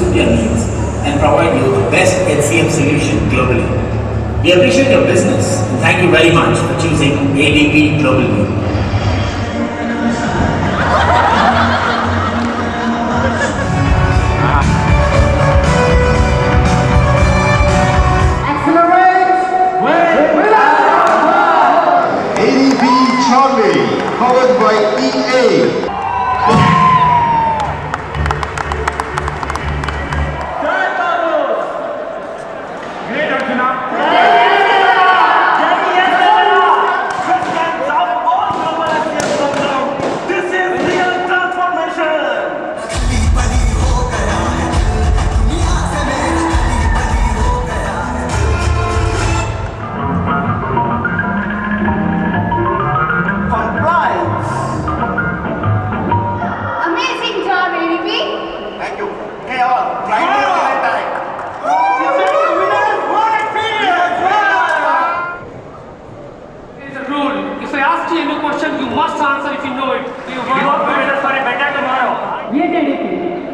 suit your needs and provide you the best HCM solution globally. We appreciate your business and thank you very much for choosing ADP globally. Powered by EA.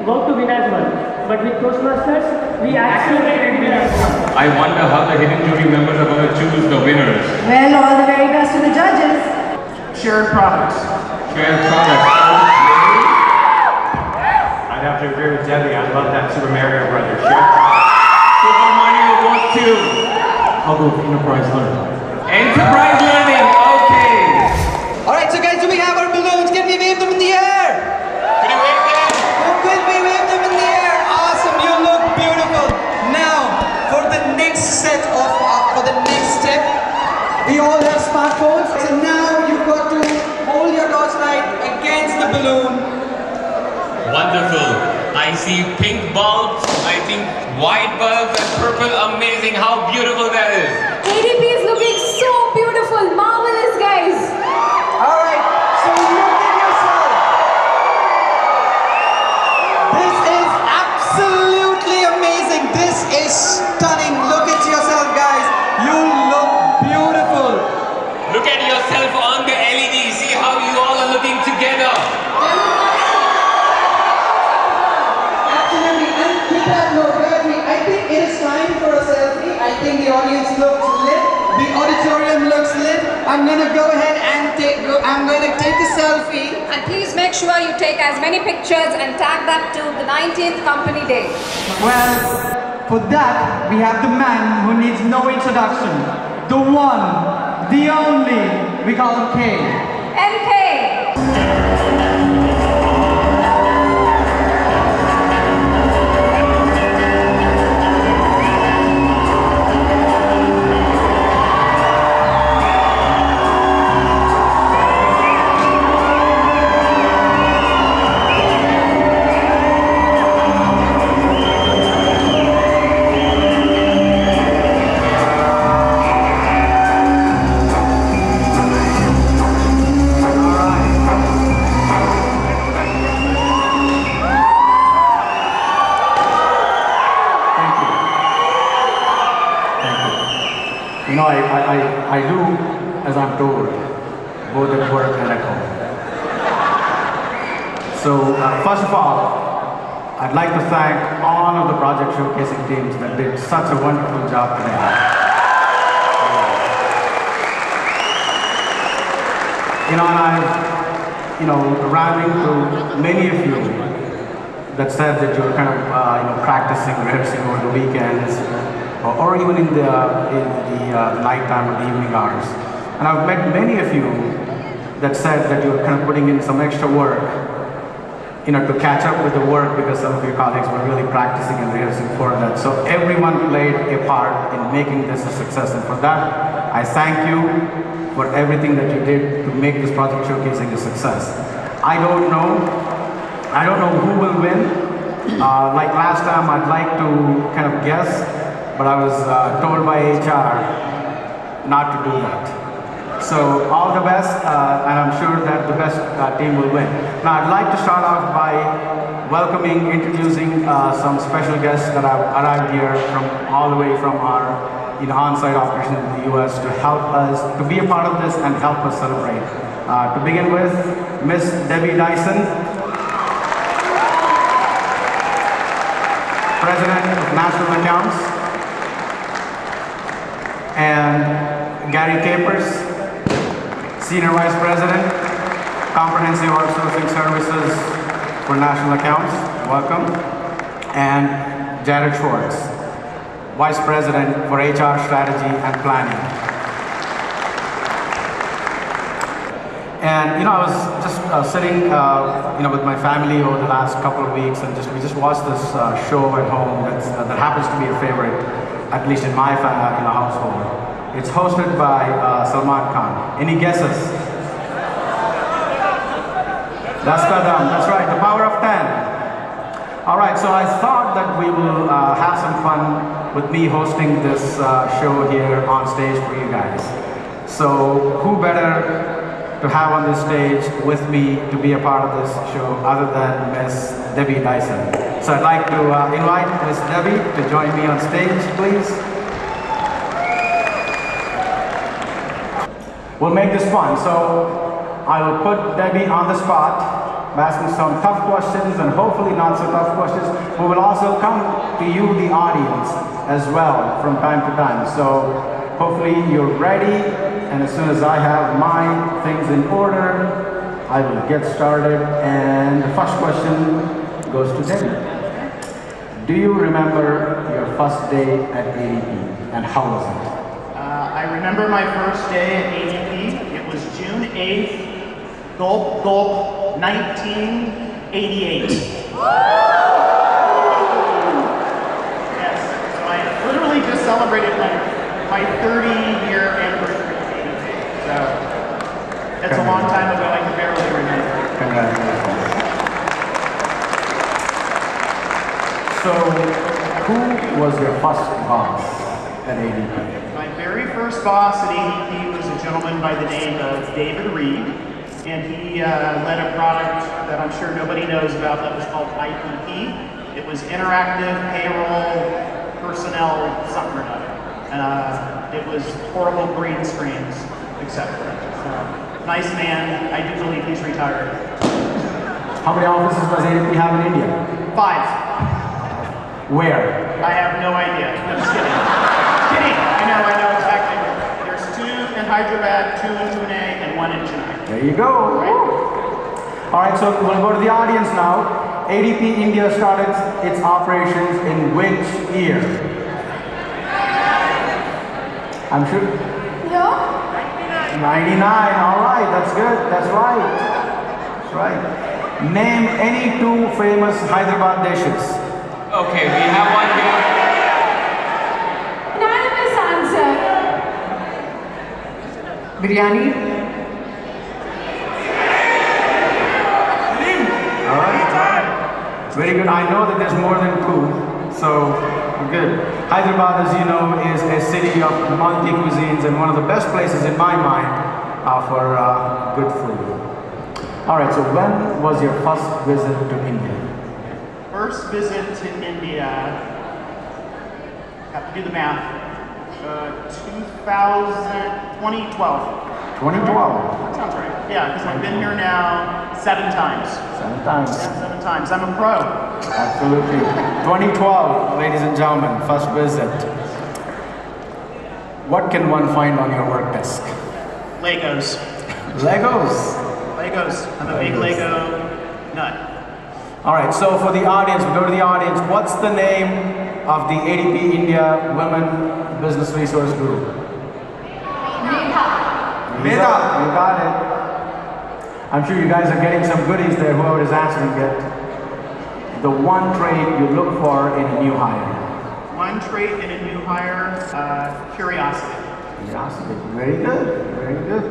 Work to win as well, but with Toastmasters, we accelerate win as well. I wonder how the hidden jury members are going to choose the winners. Well, all the very best to the judges. Shared products. Shared products. I'd have to agree with Debbie. I love that Super Mario Brothers. Shared products. Super Mario World 2. I'll go with Enterprise Learning. Enterprise Learning, okay. Alright, so guys, do we have our balloons? Can we wave them in the air? Can you wave them? Can we wave them in the air? Awesome, you look beautiful. Now, for the next set of, for the next step, we all have smartphones. So now you've got to hold your torchlight against the balloon. Wonderful. I see pink bulbs, I think white bulbs and purple. Amazing how beautiful that is. ADP is looking so beautiful. Marvelous, guys. Alright, so look at yourself. This is absolutely amazing. This is stunning. Look at yourself, guys. You look beautiful. Look at yourself on the LED. See how you all are looking together. Absolutely. And with that note, I think it is time for a selfie. I think the audience looks lit. The auditorium looks lit. I'm gonna go ahead and I'm gonna take a selfie. And please make sure you take as many pictures and tag that to the 19th company day. Well, for that, we have the man who needs no introduction. The one, the only, we call him K. MK. You know, I do as I'm told, both at work and at home. So, first of all, I'd like to thank all of the project showcasing teams that did such a wonderful job today. You know, and I've, ran into many of you that said that you were kind of, practicing, rehearsing over the weekends, or even in the nighttime or the evening hours. And I've met many of you that said that you were kind of putting in some extra work, to catch up with the work because some of your colleagues were really practicing and rehearsing for that. So everyone played a part in making this a success, and for that, I thank you for everything that you did to make this project showcasing a success. I don't know who will win. Like last time, I'd like to kind of guess, but I was told by HR not to do that. So all the best, and I'm sure that the best team will win. Now I'd like to start off by welcoming, introducing some special guests that have arrived here from all the way from our on-site operations in the US to help us, to be a part of this and help us celebrate. To begin with, Miss Debbie Dyson. President of National Accounts, and Gary Capers, Senior Vice President, Comprehensive Outsourcing Services for National Accounts. Welcome. And Jared Schwartz, Vice President for HR Strategy and Planning. And I was just sitting, with my family over the last couple of weeks, and we just watched this show at home that happens to be a favorite, at least in my household. It's hosted by Salman Khan. Any guesses? That's right, The Power of 10. All right, so I thought that we will have some fun with me hosting this show here on stage for you guys. So who better to have on this stage with me to be a part of this show other than Miss Debbie Dyson. So I'd like to invite Miss Debbie to join me on stage, please. We'll make this fun. So I will put Debbie on the spot, asking some tough questions and hopefully not so tough questions. We will also come to you, the audience, as well from time to time. So hopefully you're ready. And as soon as I have my things in order, I will get started. And the first question goes to Debbie. Do you remember your first day at ADP and how was it? I remember my first day at ADP. It was June 8th, gulp, gulp, 1988. Yes, so I literally just celebrated my 30-year anniversary. So, that's a long time ago, I can barely remember. Congratulations. So, who was your first boss at ADP? My very first boss at ADP was a gentleman by the name of David Reed, and he led a product that I'm sure nobody knows about that was called IPP. It was Interactive Payroll Personnel something or other. It was horrible green screens, etc. So, nice man. I do believe he's retired. How many offices does ADP have in India? 5. Where? I have no idea. No, just kidding. Kidding. I know exactly. There's 2 in Hyderabad, 2 in Pune, and 1 in Chennai. There you go. Right? All right, so we'll go to the audience now. ADP India started its operations in which year? I'm sure. No? 99. All right, that's good. That's right. That's right. Name any 2 famous Hyderabad dishes. Okay, we have one here. Unanimous answer. Biryani. All right. Very good. I know that there's more than 2, so good. Hyderabad, as you know, is a city of multi-cuisines and one of the best places in my mind for good food. All right, so when was your first visit to India? First visit to India, have to do the math, 2012. 2012. That sounds right. Yeah, because I've been here now 7 times. 7 times. Yeah, 7 times. I'm a pro. Absolutely. 2012, ladies and gentlemen, first visit. What can one find on your work desk? Legos. Legos. Legos. I'm a big Lego nut. All right, so for the audience, we go to the audience. What's the name of the ADP India Women Business Resource Group? Meta. You got it. I'm sure you guys are getting some goodies there, whoever is answering it. The one trait you look for in a new hire. One trait in a new hire, curiosity. Curiosity. Very good. Very good.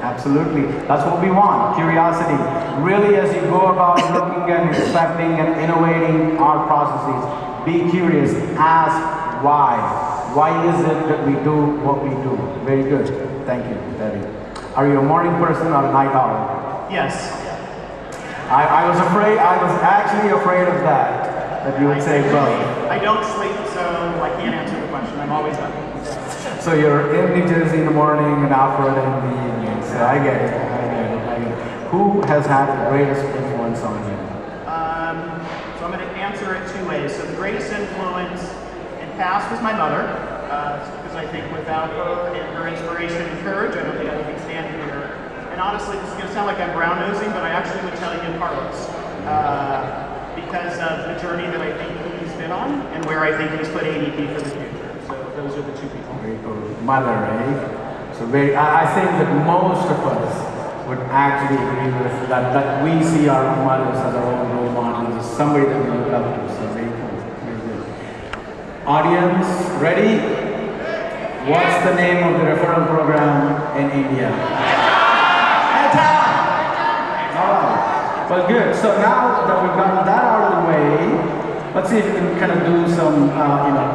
Absolutely. That's what we want. Curiosity. Really, as you go about looking and inspecting and innovating our processes, be curious. Ask why. Why is it that we do what we do? Very good. Thank you, Debbie. Are you a morning person or a night owl? Yes. I was actually afraid of that you would say both. I don't sleep, so I can't answer the question. I'm always up. So you're in New Jersey in the morning and Alfred in the evening. So I get it. Who has had the greatest influence on you? So I'm going to answer it 2 ways. ways. So the greatest influence in past was my mother, because I think without her and her inspiration and courage, I don't think I would be standing here. And honestly, this is going to sound like I'm brown-nosing, but I actually would tell you Carlos, because of the journey that I think he's been on and where I think he's put ADP for the future. So those are the two people. Very cool. Mother, eh? So I think that most of us would actually agree with that we see our mothers as our own role models, as somebody that we look up to. So very cool. Very good. Audience, ready? What's the name of the referral program in India? Alright. Well, good. So now that we've gotten that out of the way, let's see if we can kind of do some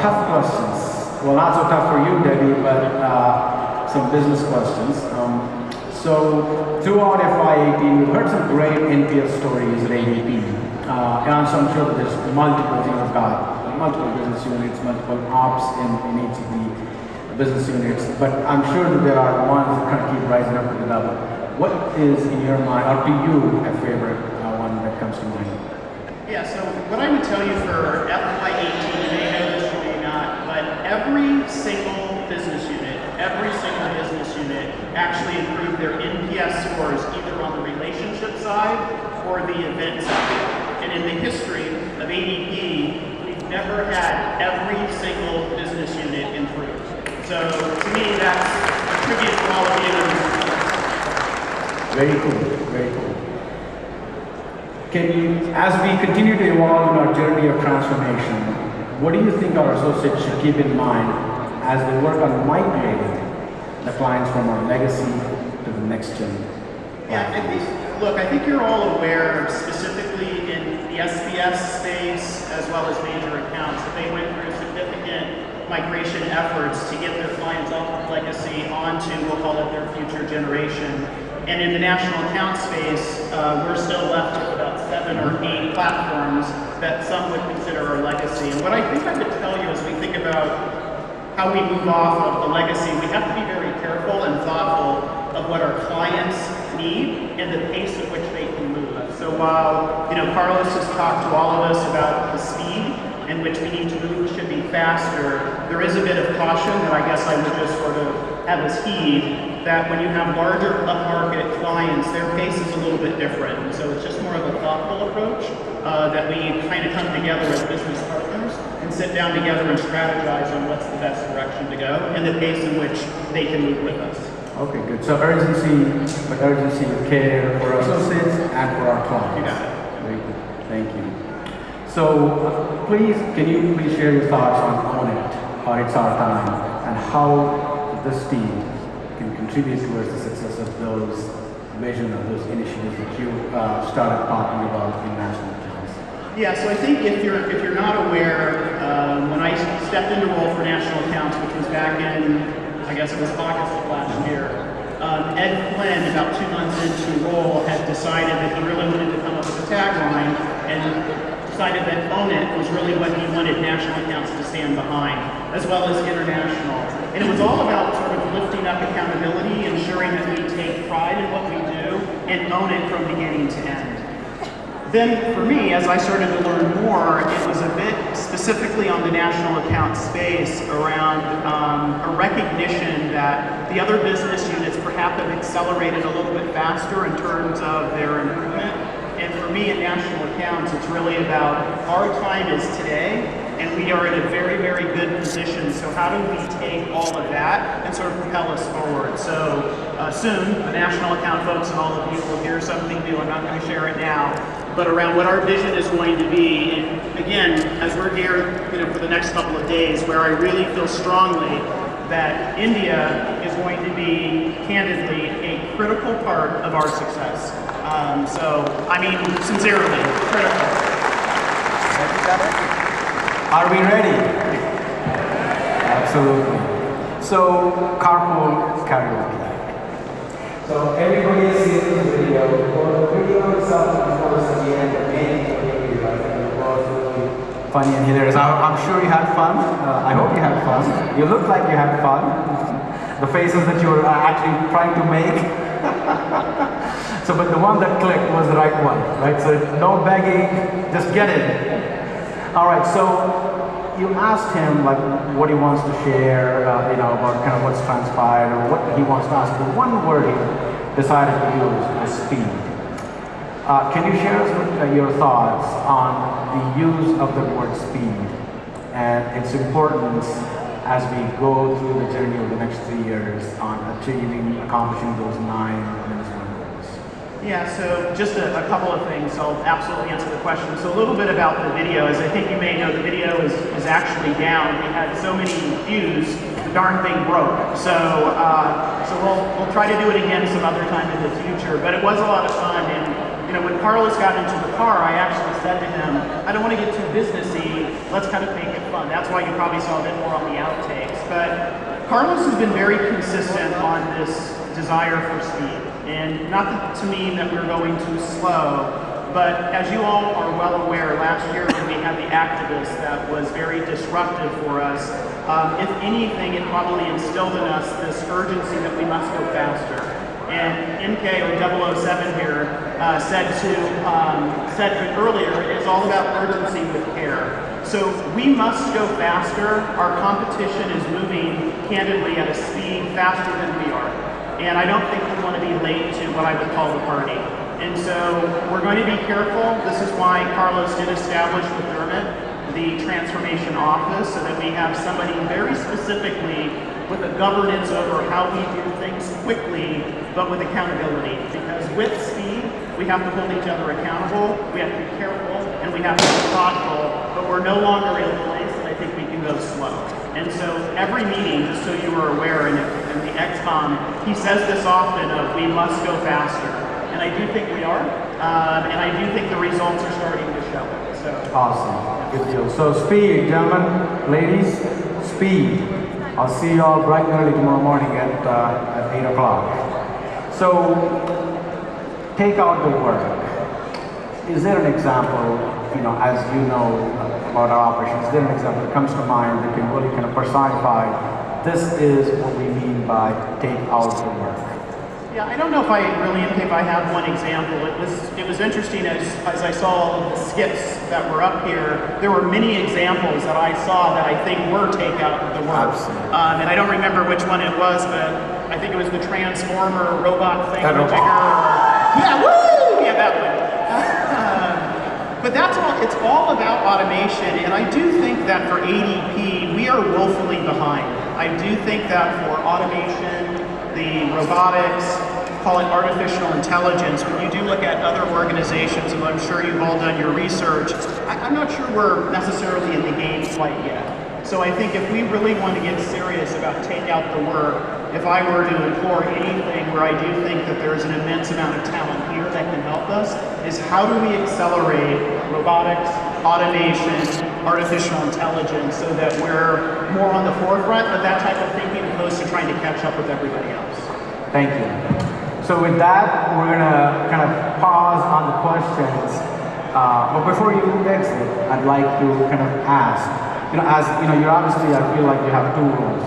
tough questions. Well, not so tough for you, Debbie, but some business questions. So throughout FY18, we've heard some great NPS stories at ADP. And so I'm sure that there's multiple, we've got multiple business units, multiple ops in each of the business units, but I'm sure that there are ones that kind of keep rising up to the level. What is in your mind, or to you, a favorite one that comes to mind? Yeah, so what I would tell you for FY18, you may know this, you may not, but every single business unit actually improved their NPS scores either on the relationship side or the event side. And in the history of ADP, we've never had every single business unit improve. So to me, that's a tribute to all of you. Very cool, very cool. Can you, as we continue to evolve in our journey of transformation, what do you think our associates should keep in mind as they work on migrating the clients from our legacy to the next gen? Yeah, I think you're all aware, specifically in the SBS space as well as major accounts, that they went through significant migration efforts to get their clients off of legacy onto, we'll call it, their future generation. And in the national account space, we're still left with about 7 or 8 platforms that some would consider our legacy. And what I think I would tell you as we think about how we move off of the legacy, we have to be very careful and thoughtful of what our clients need and the pace at which they can move. So while Carlos has talked to all of us about the speed in which we need to move should be faster, there is a bit of caution that I guess I would just sort of have us heed, that when you have larger upmarket clients, their pace is a little bit different. And so it's just more of a thoughtful approach that we kind of come together as business partners and sit down together and strategize on what's the best direction to go and the pace in which they can move with us. Okay, good. So urgency with care for our associates and for our clients. You got it. Very good. Thank you. So can you please share your thoughts on Own It, or It's Our Time, and how this team can contribute towards the success of those vision of those initiatives that you started talking about in national accounts? Yeah, so I think if you're not aware, when I stepped into role for national accounts, which was back in, I guess it was August of last year, Ed Flynn, about 2 months into role, had decided that he really wanted to come up with a tagline and decided that Own It was really what he wanted national accounts to stand behind, as well as international. And it was all about sort of lifting up accountability, ensuring that we take pride in what we do and own it from beginning to end. Then for me, as I started to learn more, it was a bit specifically on the national account space around a recognition that the other business units perhaps have accelerated a little bit faster in terms of their improvement. And for me in national accounts, it's really about our time is today, and we are in a very, very good position. So how do we take all of that and sort of propel us forward? So soon, the national account folks and all of you will hear something new. I'm not going to share it now, but around what our vision is going to be. And again, as we're here for the next couple of days, where I really feel strongly that India is going to be, candidly, a critical part of our success. So, I mean, sincerely, critical. Are we ready? Absolutely. So, carpool karaoke. So, everybody has seen this video. For the video itself, of course, at the end, the main video, I think it was really funny and hilarious. I'm sure you had fun. I hope you had fun. You look like you had fun. The faces that you were actually trying to make. So, but the one that clicked was the right one, right? So, no begging, just get it. All right, so you asked him like what he wants to share, about kind of what's transpired or what he wants to ask. But one word he decided to use was speed. Can you share with, your thoughts on the use of the word speed and its importance as we go through the journey of the next 3 years on accomplishing those 9 management goals? Yeah, so just a couple of things. I'll absolutely answer the question. So a little bit about the video. As I think you may know, the video is actually down. We had so many views, the darn thing broke. So we'll try to do it again some other time in the future. But it was a lot of fun. And when Carlos got into the car, I actually said to him, I don't want to get too businessy. Let's kind of make it fun. That's why you probably saw a bit more on the outtakes. But Carlos has been very consistent on this desire for speed. And not to mean that we're going too slow, but as you all are well aware, last year when we had the activist that was very disruptive for us, if anything, it probably instilled in us this urgency that we must go faster. And MK or 007 here said earlier, it's all about urgency with care. So we must go faster. Our competition is moving candidly at a speed faster than we are. And I don't think we want to be late to what I would call the party. And so we're going to be careful. This is why Carlos did establish with Dermot the transformation office, so that we have somebody very specifically with a governance over how we do things quickly, but with accountability. Because with speed, we have to hold each other accountable, we have to be careful, and we have to be thoughtful, but we're no longer in place, and I think we can go slow. And so every meeting, just so you are aware, in the XCOM, he says this often of, we must go faster. And I do think we are, and I do think the results are starting to show it. So. Awesome, good deal. So speed, gentlemen, ladies, speed. I'll see you all bright and early tomorrow morning at 8 o'clock. So, take out the work. Is there an example, as you know about our operations, is there an example that comes to mind that can really kind of personify, this is what we mean by take out the work? Yeah, I don't know if I have one example. It was interesting as I saw the skips that were up here. There were many examples that I saw that I think were take out the work. And I don't remember which one it was, but I think it was the transformer robot thing. Yeah, woo! Yeah, that one. But it's all about automation, and I do think that for ADP, we are woefully behind. I do think that for automation, the robotics, call it artificial intelligence, when you do look at other organizations, and I'm sure you've all done your research, I'm not sure we're necessarily in the game quite yet. So I think if we really want to get serious about take out the work, if I were to implore anything where I do think that there is an immense amount of talent here that can help us, is how do we accelerate robotics, automation, artificial intelligence, so that we're more on the forefront of that type of thinking opposed to trying to catch up with everybody else. Thank you. So with that, we're going to kind of pause on the questions. But before you exit, I'd like to kind of ask, you're obviously, I feel like you have two roles.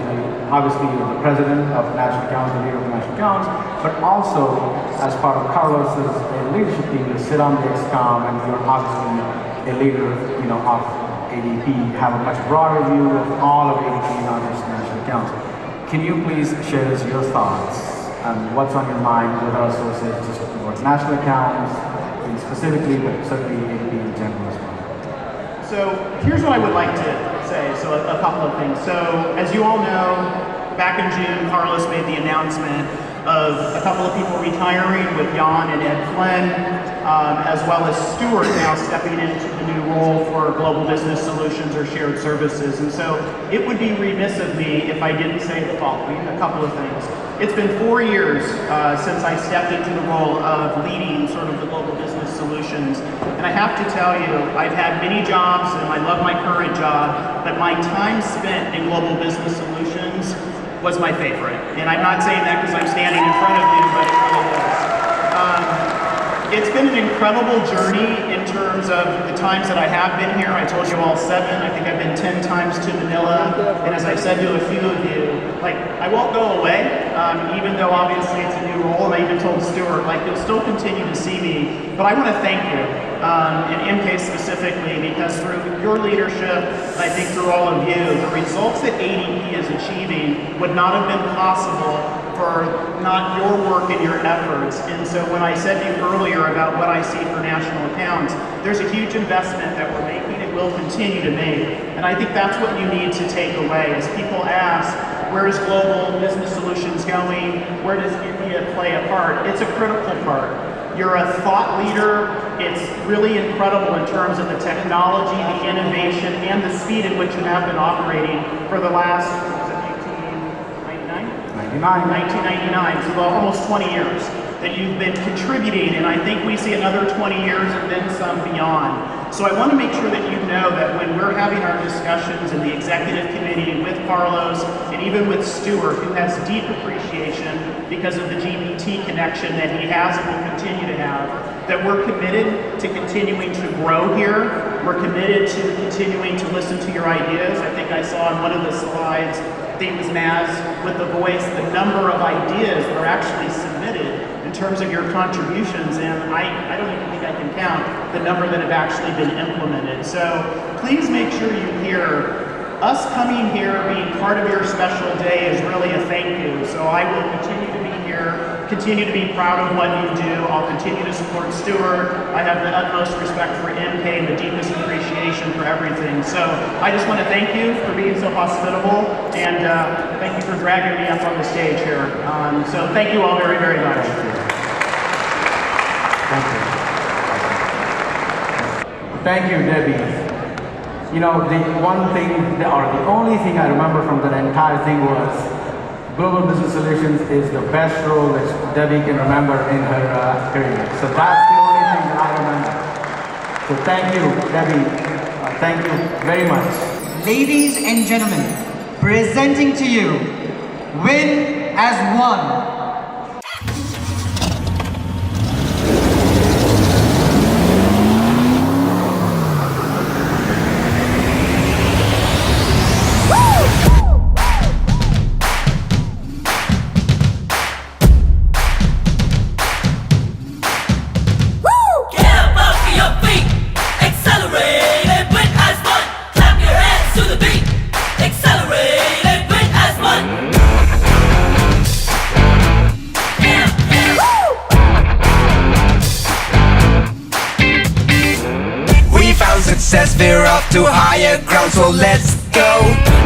Obviously, you're the president of National Accounts, the leader of National Accounts, but also, as part of Carlos's leadership team, you sit on the XCOM, and you're obviously a leader, of ADP, have a much broader view of all of ADP, not just National Accounts. Can you please share us your thoughts and what's on your mind with our associates, just about National Accounts, specifically, but certainly ADP in general as well? So here's what I would like to say, so a couple of things. So as you all know, back in June, Carlos made the announcement of a couple of people retiring with Jan and Ed Flynn, as well as Stuart now stepping into the new role for Global Business Solutions or Shared Services. And so it would be remiss of me if I didn't say the following, a couple of things. It's been 4 years since I stepped into the role of leading sort of the Global Business Solutions. And I have to tell you, I've had many jobs and I love my current job, but my time spent in Global Business Solutions was my favorite. And I'm not saying that because I'm standing in front of you, but it really was. It's been an incredible journey in terms of the times that I have been here. I told you all 7. I think I've been 10 times to Manila. And as I've said to a few of you, like, I won't go away, even though obviously it's a new role. And I even told Stuart, like, you'll still continue to see me. But I want to thank you, and MK specifically, because through your leadership, I think through all of you, the results that ADP is achieving would not have been possible for not your work and your efforts. And so when I said to you earlier about what I see for national accounts, there's a huge investment that we're making and will continue to make. And I think that's what you need to take away. As people ask, where is Global Business Solutions going? Where does India play a part? It's a critical part. You're a thought leader. It's really incredible in terms of the technology, the innovation, and the speed in which you have been operating for the last, was it 1999, so almost 20 years that you've been contributing, and I think we see another 20 years and then some beyond. So I want to make sure that you know that when we're having our discussions in the executive committee with Carlos and even with Stuart, who has deep appreciation because of the GBT connection that he has and will continue to have, that we're committed to continuing to grow here. We're committed to continuing to listen to your ideas. I think I saw on one of the slides, I think it was Maz, with the voice, the number of ideas that are actually submitted in terms of your contributions, and I don't even think I can count the number that have actually been implemented. So please make sure you hear us coming here, being part of your special day is really a thank you. So I will continue to be here, continue to be proud of what you do. I'll continue to support Stuart. I have the utmost respect for MK and the deepest appreciation for everything. So I just want to thank you for being so hospitable, and thank you for dragging me up on the stage here. So thank you all very, very much. Thank you, Debbie. You know, the one thing, or the only thing I remember from that entire thing was Global Business Solutions is the best role which Debbie can remember in her career. So that's the only thing that I remember. So thank you, Debbie. Thank you very much. Ladies and gentlemen, presenting to you, Win as One. Success, we're off to higher ground, so let's go.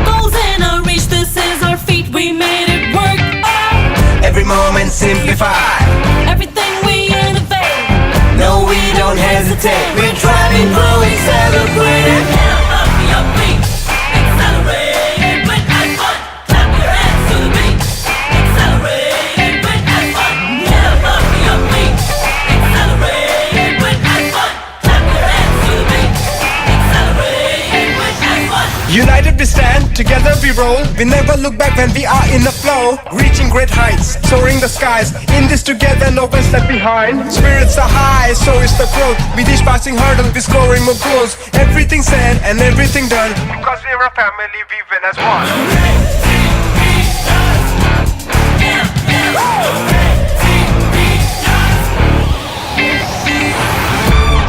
Goals in our reach, this is our feat, we made it work. Oh. Every moment simplify, everything we innovate. No, we don't hesitate. We're driving, growing, celebrating. Get up your feet, accelerate, win as one. Clap your hands to the beat, accelerate, win as one. Get up your feet, accelerate, win as one. Clap your hands to the beat. United we stand, together we roll. We never look back when we are in the flow. Reaching great heights, soaring the skies. In this together, no one's left behind. Spirits are high, so is the growth. With each passing hurdle, we're scoring more goals. Everything said and everything done, because we're a family, we win as one.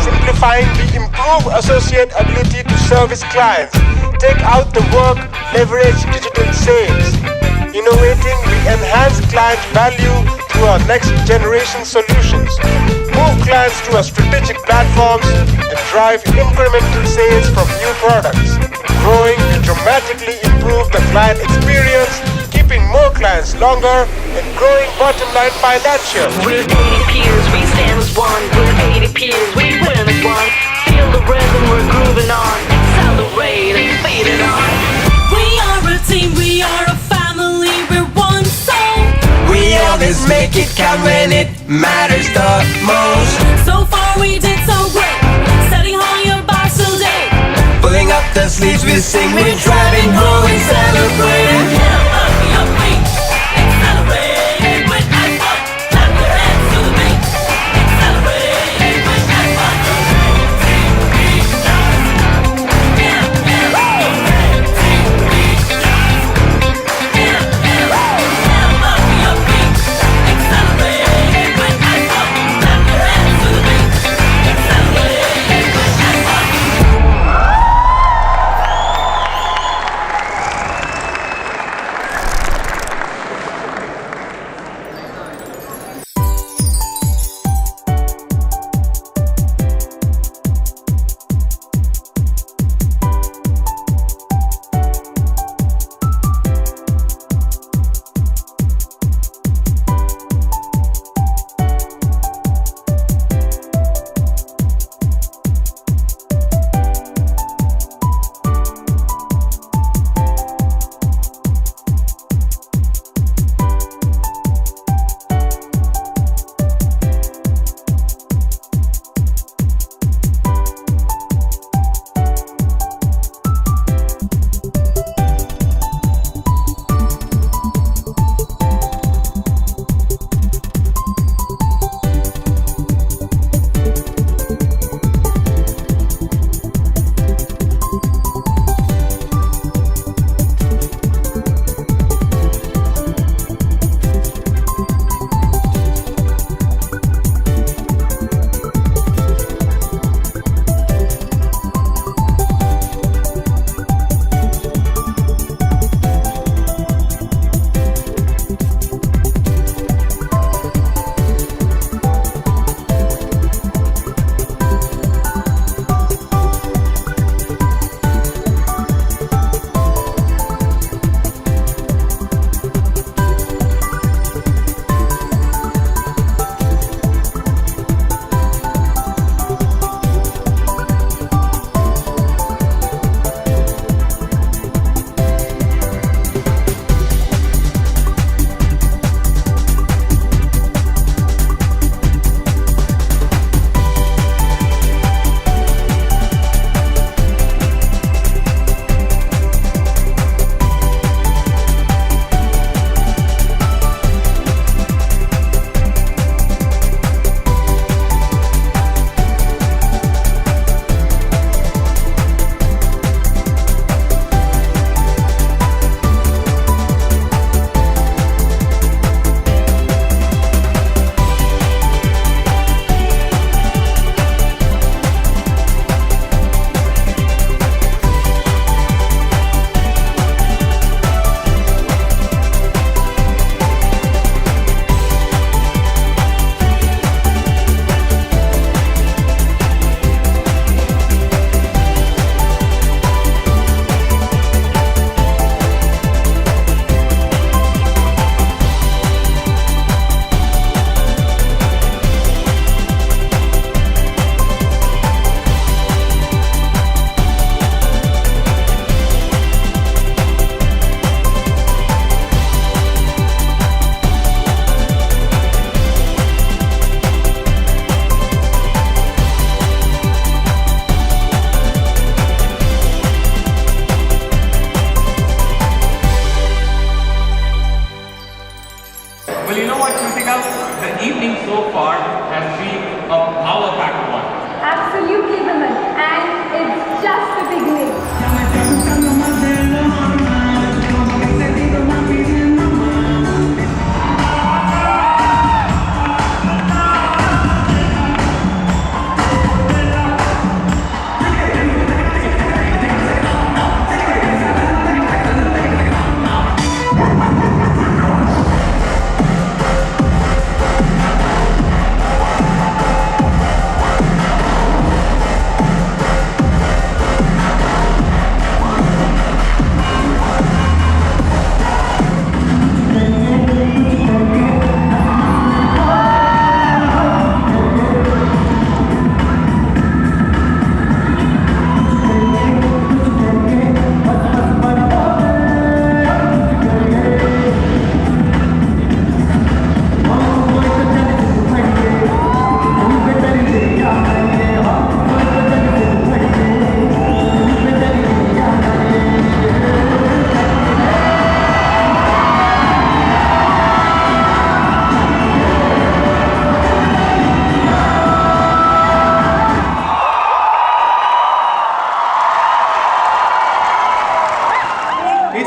Simplifying, we improve associate ability to service clients. Take out the work, leverage digital sales. Innovating, we enhance client value through our next generation solutions. Move clients to our strategic platforms and drive incremental sales from new products. Growing, we dramatically improve the client experience, keeping more clients longer and growing bottom line financials. We're 80 peers, we stand as one. We're 80 peers, we win as one. Feel the rhythm, we're grooving on. Accelerate and speed it on. We are a team, we are a family, we're one soul. We always make it count when it matters the most. So far we did so great, setting higher bars today. Pulling up the sleeves, we sing, we're driving, growing, celebrating. Get up your feet, accelerate, win as one. Clap your hands to the beat, accelerate, win as one.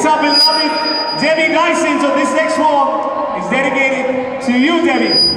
Next up, beloved Debbie Dyson. So this next one is dedicated to you, Debbie.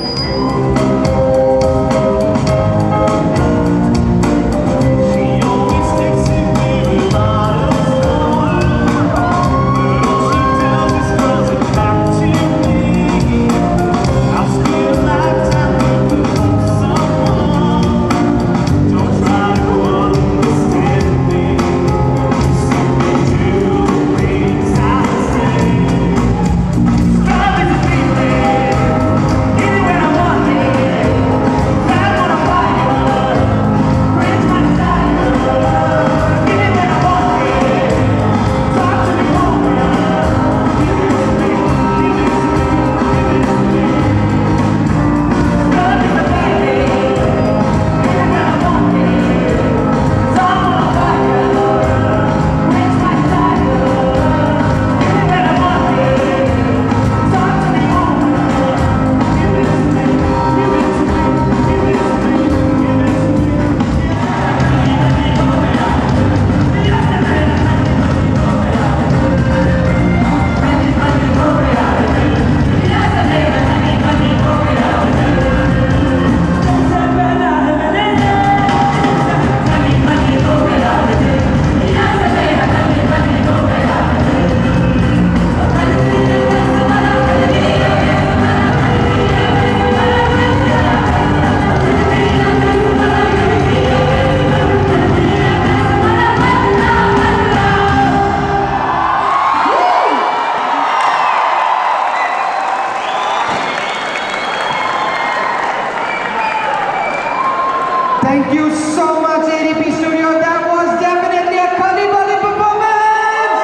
Thank you so much, ADP Studio. That was definitely a Kali Bali performance.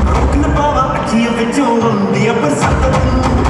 Rock na pawa, achhiyan vichon hundiyan barsatan.